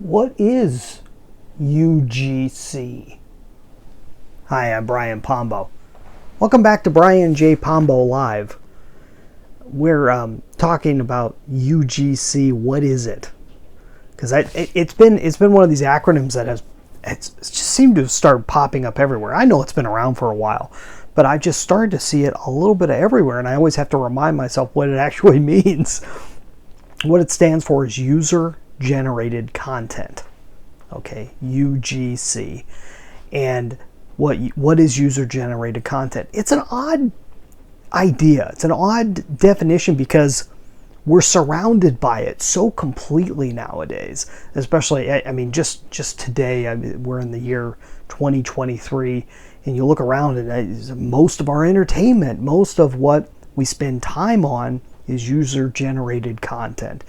What is UGC? Hi, I'm Brian Pombo. Welcome back to Brian J. Pombo Live. We're talking about UGC. What is it? Because it's been one of these acronyms that it's just seemed to have started popping up everywhere. I know it's been around for a while, but I just started to see it a little bit everywhere, and I always have to remind myself what it actually means. What it stands for is user generated content. Okay, UGC. And what is user generated content? It's an odd idea. It's an odd definition because we're surrounded by it so completely nowadays. Especially, I mean, just today, we're in the year 2023, and you look around and most of our entertainment, most of what we spend time on is user generated content.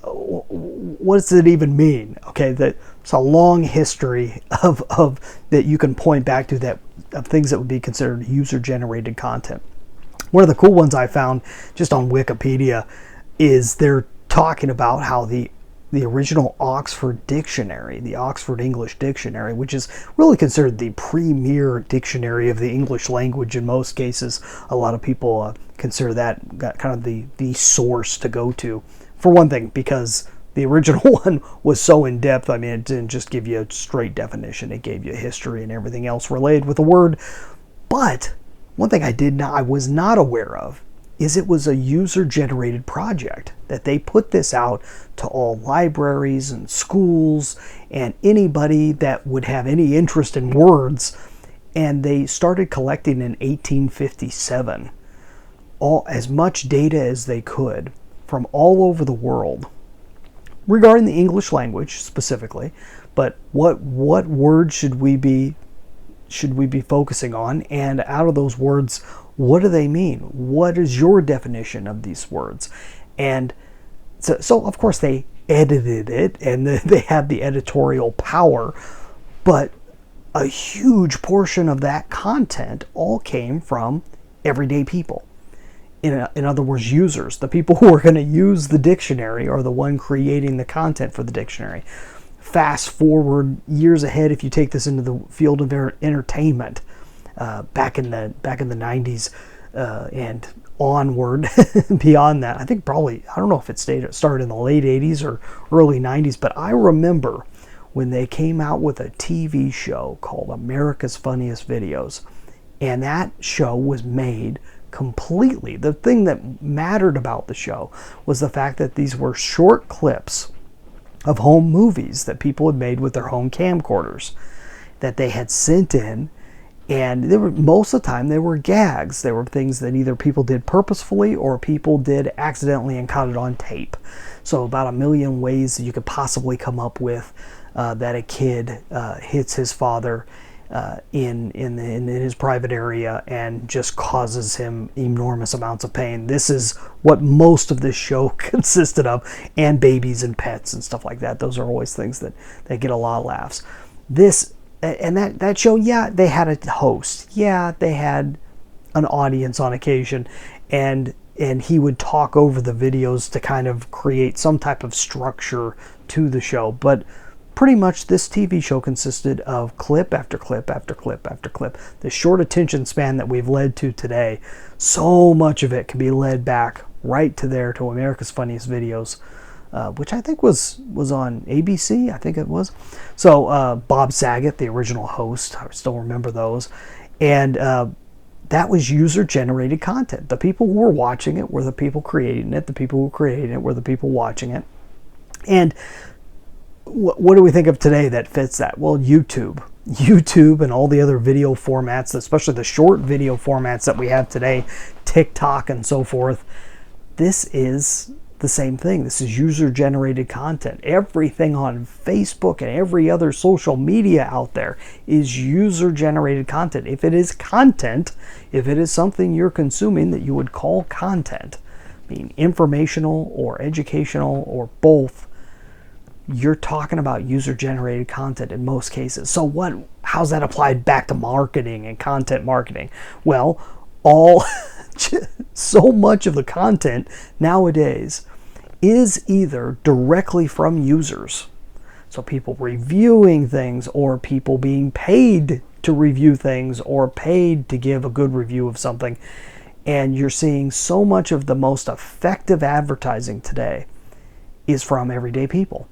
What does it even mean? Okay, it's a long history of that you can point back to that of things that would be considered user generated content. One of the cool ones I found just on Wikipedia is they're talking about how the original Oxford Dictionary, the Oxford English Dictionary, which is really considered the premier dictionary of the English language in most cases. A lot of people consider that kind of the source to go to. For one thing, because the original one was so in-depth, I mean, it didn't just give you a straight definition. It gave you history and everything else related with the word. But one thing I was not aware of is it was a user-generated project, that they put this out to all libraries and schools and anybody that would have any interest in words. And they started collecting in 1857 as much data as they could from all over the world regarding the English language specifically, but what words should we be focusing on, and out of those words, what do they mean? What is your definition of these words? And so of course they edited it and they have the editorial power, but a huge portion of that content all came from everyday people. In other words, users. The people who are going to use the dictionary are the one creating the content for the dictionary. Fast forward years ahead, if you take this into the field of entertainment, back in the 90s and onward, beyond that, I think probably, I don't know if it started in the late 80s or early 90s, but I remember when they came out with a TV show called America's Funniest Videos, and that show was made completely. The thing that mattered about the show was the fact that these were short clips of home movies that people had made with their home camcorders that they had sent in, and they were, most of the time they were gags. They were things that either people did purposefully or people did accidentally and caught it on tape. So about a million ways that you could possibly come up with that a kid hits his father in his private area and just causes him enormous amounts of pain. This is what most of this show consisted of, and babies and pets and stuff like that. Those are always things that get a lot of laughs. That show, yeah, they had a host, yeah, they had an audience on occasion, and he would talk over the videos to kind of create some type of structure to the show, but pretty much this TV show consisted of clip after clip after clip after clip. The short attention span that we've led to today, so much of it can be led back right to America's Funniest Videos, which I think was on ABC, I think it was. So Bob Saget, the original host, I still remember those. And that was user-generated content. The people who were watching it were the people creating it. The people who created it were the people watching it. And what do we think of today that fits that? Well, YouTube and all the other video formats, especially the short video formats that we have today, TikTok and so forth. This is the same thing. This is user-generated content. Everything on Facebook and every other social media out there is user-generated content. If it is content, if it is something you're consuming that you would call content, being informational or educational or both, you're talking about user-generated content in most cases. So how's that applied back to marketing and content marketing? Well, so much of the content nowadays is either directly from users So people reviewing things, or people being paid to review things, or paid to give a good review of something. And you're seeing so much of the most effective advertising today is from everyday people,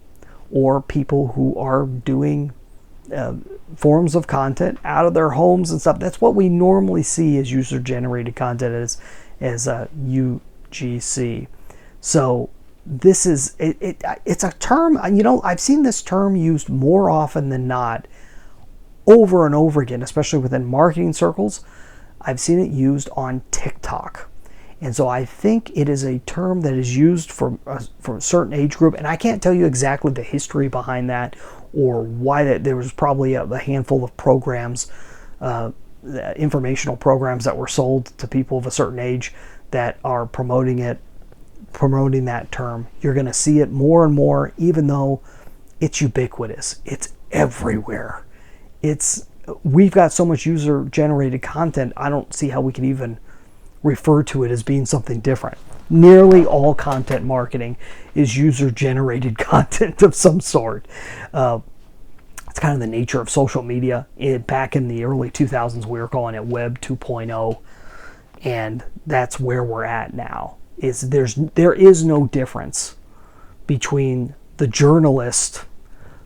or people who are doing forms of content out of their homes and stuff. That's what we normally see as user-generated content, as UGC. So this is it's a term, I've seen this term used more often than not over and over again, especially within marketing circles. I've seen it used on TikTok. And so I think it is a term that is used for a certain age group. And I can't tell you exactly the history behind that, or why that. There was probably a handful of programs, informational programs that were sold to people of a certain age that are promoting that term. You're going to see it more and more, even though it's ubiquitous. It's everywhere. We've got so much user-generated content, I don't see how we can even refer to it as being something different. Nearly all content marketing is user-generated content of some sort. It's kind of the nature of social media. Back in the early 2000s, we were calling it Web 2.0, and that's where we're at now. There is no difference between the journalist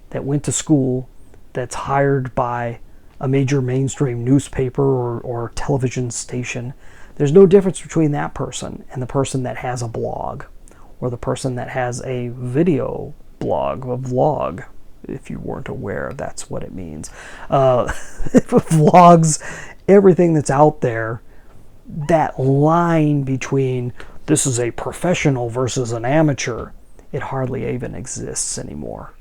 that went to school, that's hired by a major mainstream newspaper or television station. There's no difference between that person and the person that has a blog, or the person that has a video blog, a vlog. If you weren't aware, that's what it means. Vlogs, everything that's out there, that line between this is a professional versus an amateur, it hardly even exists anymore.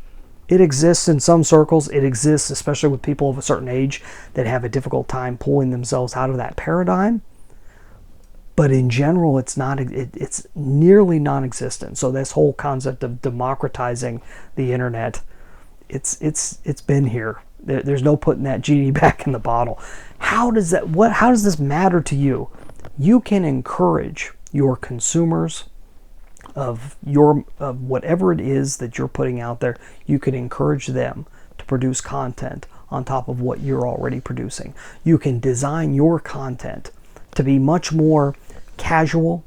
It exists in some circles. It exists especially with people of a certain age that have a difficult time pulling themselves out of that paradigm. But in general, it's nearly non-existent. So this whole concept of democratizing the internet, it's been here. There's no putting that genie back in the bottle. How does this matter to you? You can encourage your consumers of whatever it is that you're putting out there. You can encourage them to produce content on top of what you're already producing. You can design your content to be much more casual,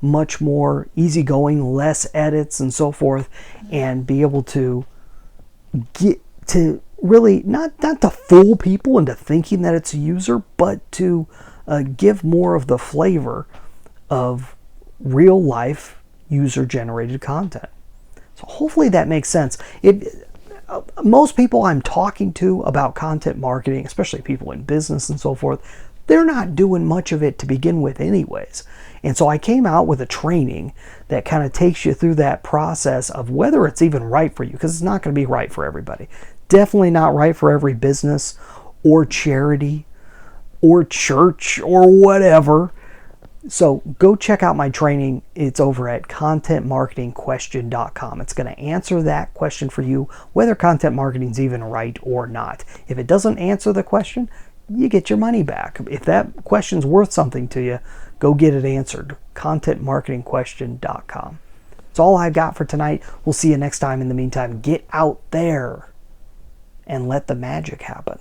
much more easygoing, less edits and so forth, and be able to get to really not to fool people into thinking that it's a user, but to give more of the flavor of real life user-generated content. So hopefully that makes sense. Most people I'm talking to about content marketing, especially people in business and so forth, they're not doing much of it to begin with anyways. And so I came out with a training that kind of takes you through that process of whether it's even right for you, because it's not going to be right for everybody. Definitely not right for every business or charity or church or whatever. So go check out my training. It's over at contentmarketingquestion.com. It's going to answer that question for you, whether content marketing is even right or not. If it doesn't answer the question, you get your money back. If that question's worth something to you, go get it answered. contentmarketingquestion.com. That's all I've got for tonight. We'll see you next time. In the meantime, get out there and let the magic happen.